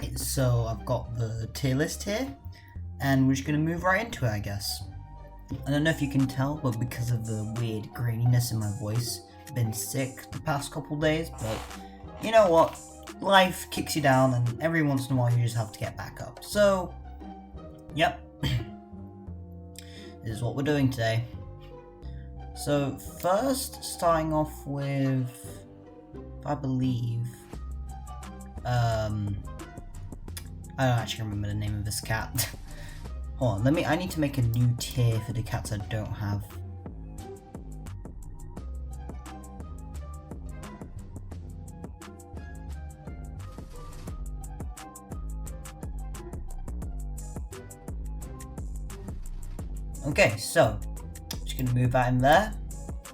Right, so I've got the tier list here, and we're just going to move right into it, I guess. I don't know if you can tell, but because of the weird graininess in my voice, I've been sick the past couple days, but you know what? Life kicks you down, and every once in a while you just have to get back up. So, yep. This is what we're doing today. So, first, starting off with, I believe, I don't actually remember the name of this cat. Hold on, I need to make a new tier for the cats I don't have. Okay, so, just gonna move that in there.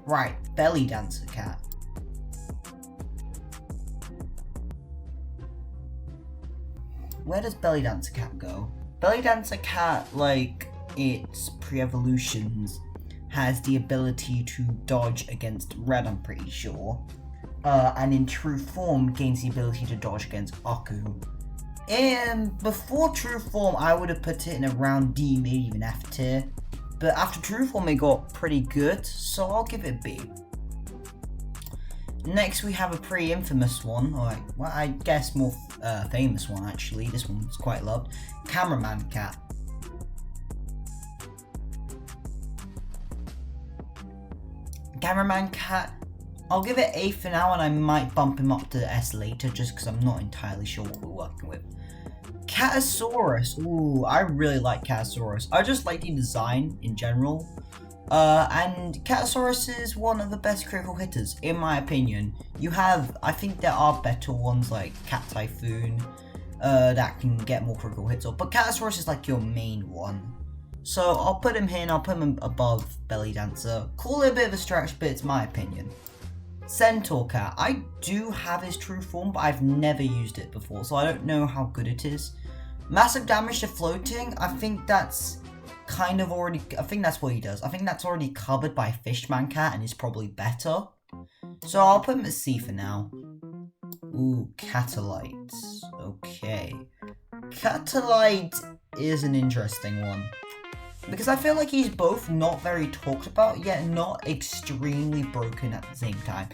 Right, belly dancer cat. Where does belly dancer cat go? Belly dancer cat, like its pre-evolutions, has the ability to dodge against red, I'm pretty sure. And in true form gains the ability to dodge against Aku. And before true form, I would have put it in around D, maybe even F tier. But after true form, it got pretty good, so I'll give it B. Next, we have a pretty infamous one, or well, I guess more famous one actually. This one's quite loved. Cameraman cat. Cameraman cat. I'll give it A for now, and I might bump him up to S later, just because I'm not entirely sure what we're working with. Catasaurus. Ooh, I really like Catasaurus. I just like the design in general. And Catasaurus is one of the best critical hitters, in my opinion. I think there are better ones like Cat Typhoon that can get more critical hits off, but Catasaurus is like your main one. So I'll put him here, and I'll put him above Belly Dancer. Call it a bit of a stretch, but it's my opinion. Centaur cat. I do have his true form, but I've never used it before, so I don't know how good it is. Massive damage to floating. I think that's kind of already, I think that's what he does. I think that's already covered by Fishman cat and is probably better. So I'll put him at C for now. Ooh, Catalite. Okay. Catalite is an interesting one, because I feel like he's both not very talked about, yet not extremely broken at the same time.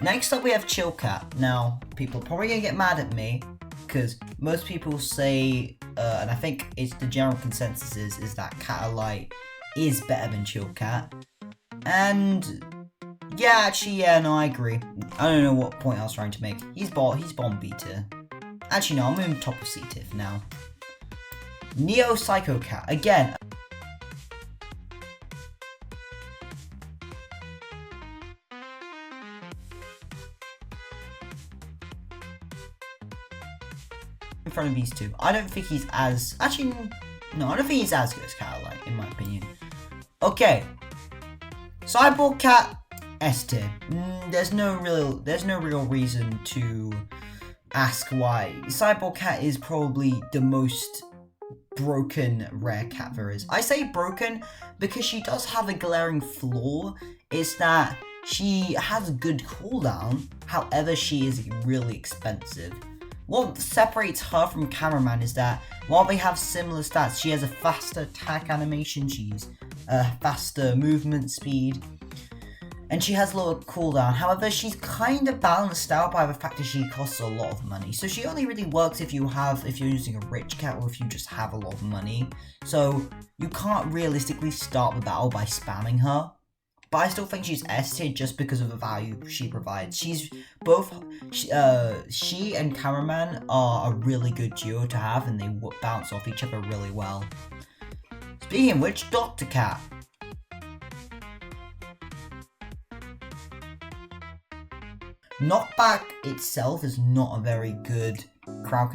Next up we have Chill Cat. Now, people are probably gonna get mad at me, because most people say, and I think it's the general consensus is that Catalite is better than Chill Cat. And yeah, actually, yeah, no, I agree. I don't know what point I was trying to make. He's bomb B tier. Actually, no, I'm moving top of C tier for now. Neo Psycho Cat. Again, in front of these two. I don't think he's as, actually, no, I don't think he's as good as Catalite, in my opinion. Okay. Cyborg cat, S tier. There's no real reason to ask why. Cyborg cat is probably the most broken rare cat there is. I say broken because she does have a glaring flaw. Is that she has a good cooldown, however she is really expensive. What separates her from Cameraman is that while they have similar stats, she has a faster attack animation, she's a faster movement speed, and she has lower cooldown. However, she's kind of balanced out by the fact that she costs a lot of money. So she only really works if you're using a rich cat, or if you just have a lot of money. So you can't realistically start the battle by spamming her. But I still think she's S tier just because of the value she provides. She's both, she and Cameraman are a really good duo to have, and they bounce off each other really well. Speaking of which, Dr. Cat. Knockback itself is not a very good crowd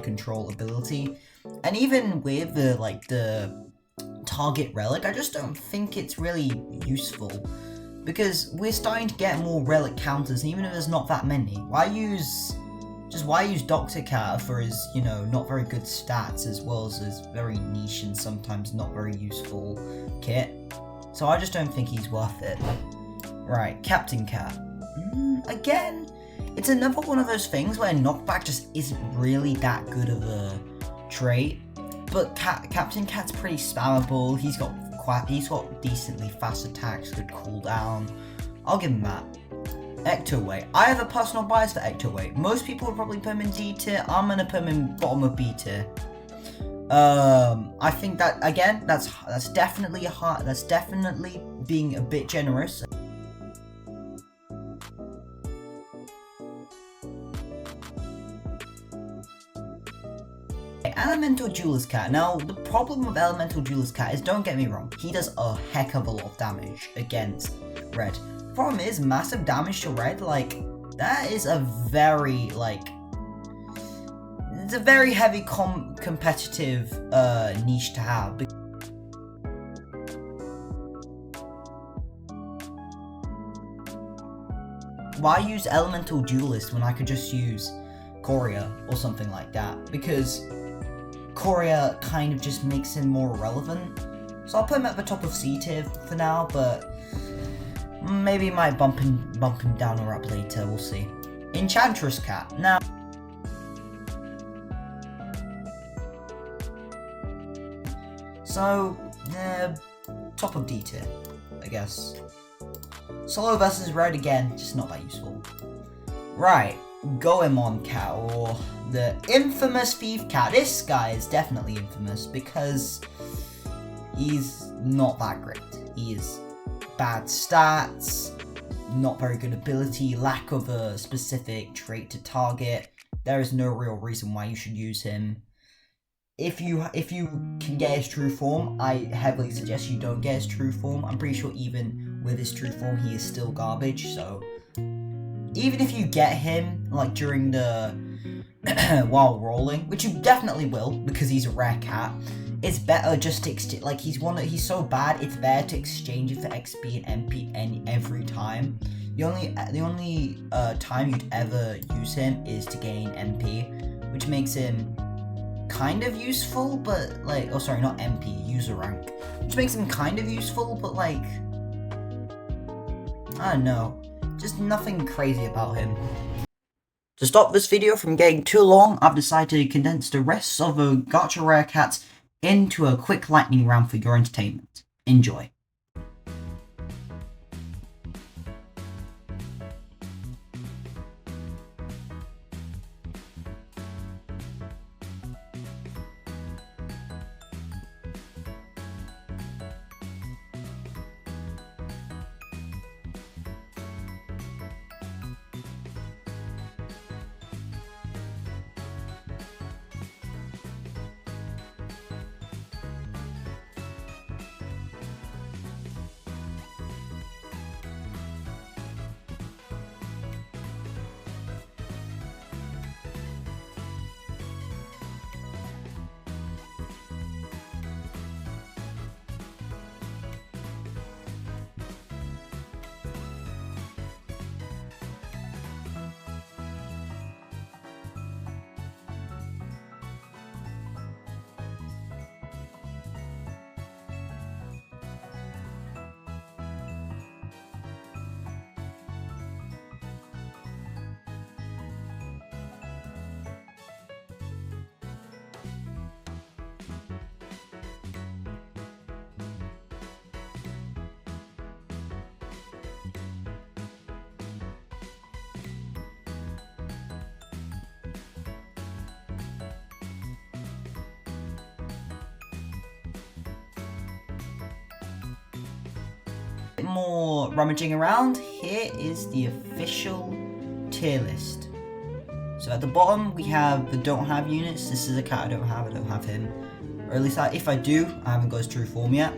control ability, and even with the target relic, I just don't think it's really useful, because we're starting to get more relic counters, and even if there's not that many, why use Just why use Dr. Cat for his, you know, not very good stats as well as his very niche and sometimes not very useful kit. So I just don't think he's worth it. Right, Captain Cat. Again, it's another one of those things where knockback just isn't really that good of a trait. But Captain Cat's pretty spammable. He's got decently fast attacks, good cooldown. I'll give him that. Ectoweight. I have a personal bias for Ectoweight. Most people would probably put him in D tier. I'm gonna put him in bottom of B tier. I think that again, that's definitely that's definitely being a bit generous. Elemental Duelist Cat. Now, the problem with Elemental Duelist Cat is, don't get me wrong, he does a heck of a lot of damage against Red. Problem is, massive damage to Red, like, that is a very, like, it's a very heavy competitive niche to have. Why use Elemental Duelist when I could just use Courier or something like that? Because Courier kind of just makes him more relevant. So I'll put him at the top of C tier for now, but maybe might bump him down or up later, we'll see. Enchantress Cat. Now, so, top of D tier, I guess. Solo versus Red again, just not that useful. Right, Goemon Cat, or the infamous Thief Cat. This guy is definitely infamous because he's not that great. He is bad stats, not very good ability, lack of a specific trait to target. There is no real reason why you should use him. If you can get his true form, I heavily suggest you don't get his true form. I'm pretty sure even with his true form, he is still garbage. So even if you get him like during the while rolling, which you definitely will because he's a rare cat, it's better just to like he's so bad. It's better to exchange it for XP and MP every time. The only time you'd ever use him is to gain MP, which makes him kind of useful, but like, oh sorry, not MP, user rank, which makes him kind of useful, but like, I don't know, just nothing crazy about him. To stop this video from getting too long, I've decided to condense the rest of the Gacha Rare Cats into a quick lightning round for your entertainment. Enjoy. More rummaging around, here is the official tier list. So at the bottom we have the don't have units. This is a cat I don't have him. Or at least if I do, I haven't got his true form yet.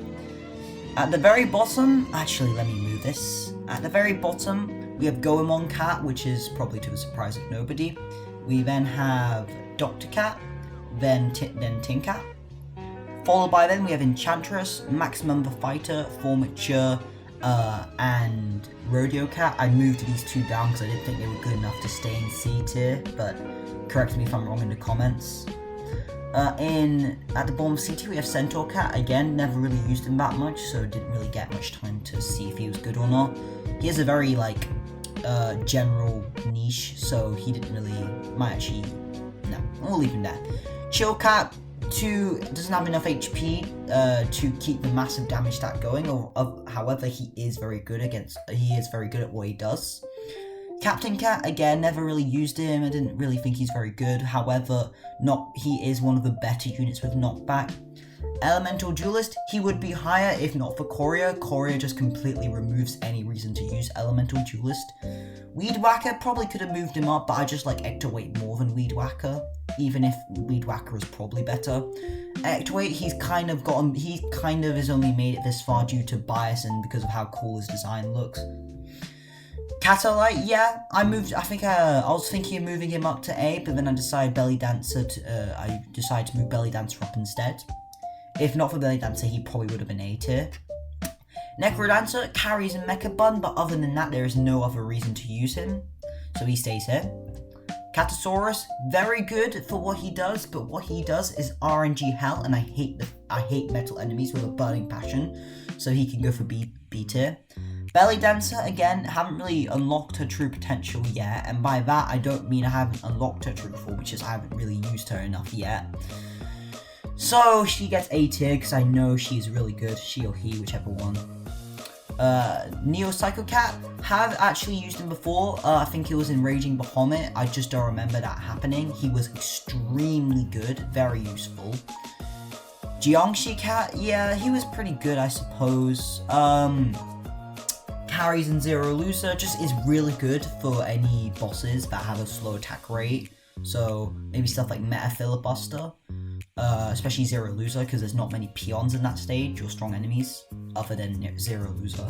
At the very bottom, actually let me move this. At the very bottom we have Goemon Cat, which is probably to the surprise of nobody. We then have Dr. Cat, then Tin Cat. Followed by then we have Enchantress, Maximum the Fighter, 4 Mature, and Rodeo Cat. I moved these two down because I didn't think they were good enough to stay in C tier, but correct me if I'm wrong in the comments. At the bottom of C tier we have Centaur Cat. Again, never really used him that much, so didn't really get much time to see if he was good or not. He has a very general niche, so he didn't really, no, we'll leave him there. Chill Cat 2 doesn't have enough HP to keep the massive damage stat going, however he is very good at what he does. Captain Cat, again, never really used him. I didn't really think he's very good, however, he is one of the better units with knockback. Elemental Duelist, he would be higher if not for Courier. Courier just completely removes any reason to use Elemental Duelist. Weed Whacker, probably could have moved him up, but I just like Ecto Weight more than Weed Whacker, even if Weed Whacker is probably better. Ecto Weight, he kind of is only made it this far due to bias and because of how cool his design looks. Catalite, yeah, I was thinking of moving him up to A, but then I decided to move Belly Dancer up instead. If not for Belly Dancer, he probably would have been A tier. Necrodancer carries a Mecha Bun, but other than that, there is no other reason to use him, so he stays here. Catasaurus, very good for what he does, but what he does is RNG hell, and I hate metal enemies with a burning passion, so he can go for B tier. Belly Dancer, again, haven't really unlocked her true potential yet, and by that I don't mean I haven't unlocked her true form, which is I haven't really used her enough yet. So she gets A tier because I know she's really good, she or he, whichever one. Neo Psycho Cat, have actually used him before. I think it was in Raging Bahamut. I just don't remember that happening. He was extremely good, very useful. Jiangxi Cat, yeah, he was pretty good, I suppose. Carries in Zero Loser just is really good for any bosses that have a slow attack rate. So maybe stuff like Meta Filibuster. Especially Zero Loser, because there's not many peons in that stage or strong enemies other than Zero Loser.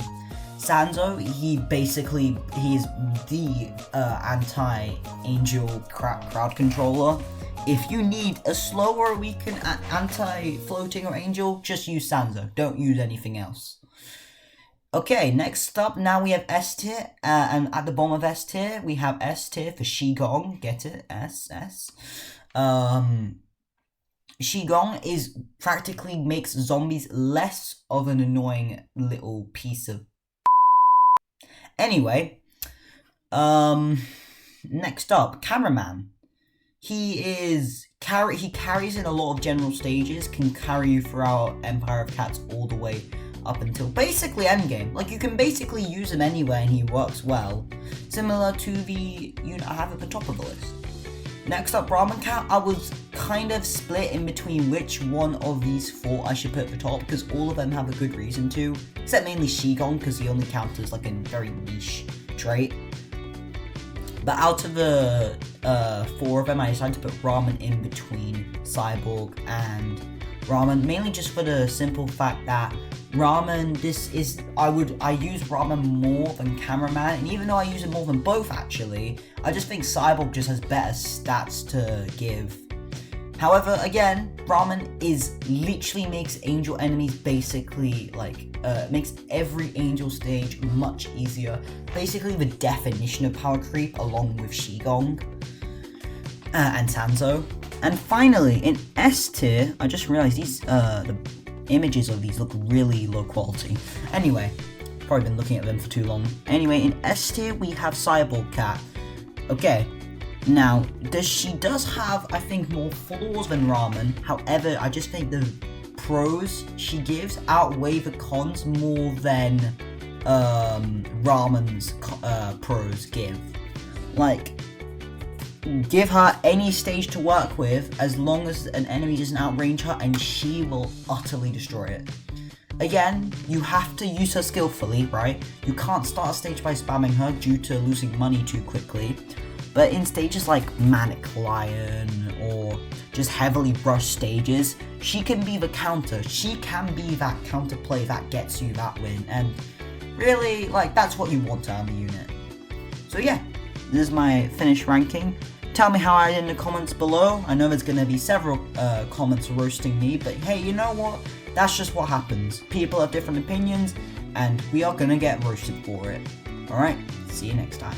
Sanzo, he is the anti-angel crowd controller. If you need a slow or a weak anti-floating or angel, just use Sanzo. Don't use anything else. Okay, next up, now we have S tier, and at the bottom of S tier, we have S tier for Shigong. Get it? S. Shigong practically makes zombies less of an annoying little piece of. Anyway, next up, Cameraman. He carries in a lot of general stages, can carry you throughout Empire of Cats all the way up until basically endgame. Like, you can basically use him anywhere and he works well, similar to the unit I have at the top of the list. Next up, Ramen Cat. I was kind of split in between which one of these four I should put at the top, because all of them have a good reason to, except mainly Shigong, because he only counts as like a very niche trait. But out of the four of them, I decided to put Ramen in between Cyborg and Ramen, mainly just for the simple fact that Ramen, I use Ramen more than Cameraman, and even though I use it more than both actually, I just think Cyborg just has better stats to give. However, again, Ramen literally makes angel enemies basically makes every angel stage much easier. Basically the definition of power creep along with Shigong and Sanzo. And finally, in S tier, I just realized the images of these look really low quality. Anyway, probably been looking at them for too long. Anyway, in S tier we have Cyborg Cat. Okay, now she does have, I think, more flaws than Ramen. However, I just think the pros she gives outweigh the cons more than Ramen's pros give. Like, give her any stage to work with as long as an enemy doesn't outrange her, and she will utterly destroy it. Again, you have to use her skillfully, right? You can't start a stage by spamming her due to losing money too quickly. But in stages like Manic Lion or just heavily rushed stages, she can be the counter. She can be that counter play that gets you that win. And really, that's what you want out of the unit. So yeah, this is my finished ranking. Tell me how I did in the comments below. I know there's going to be several comments roasting me, but hey, you know what? That's just what happens. People have different opinions, and we are gonna get roasted for it. Alright, see you next time.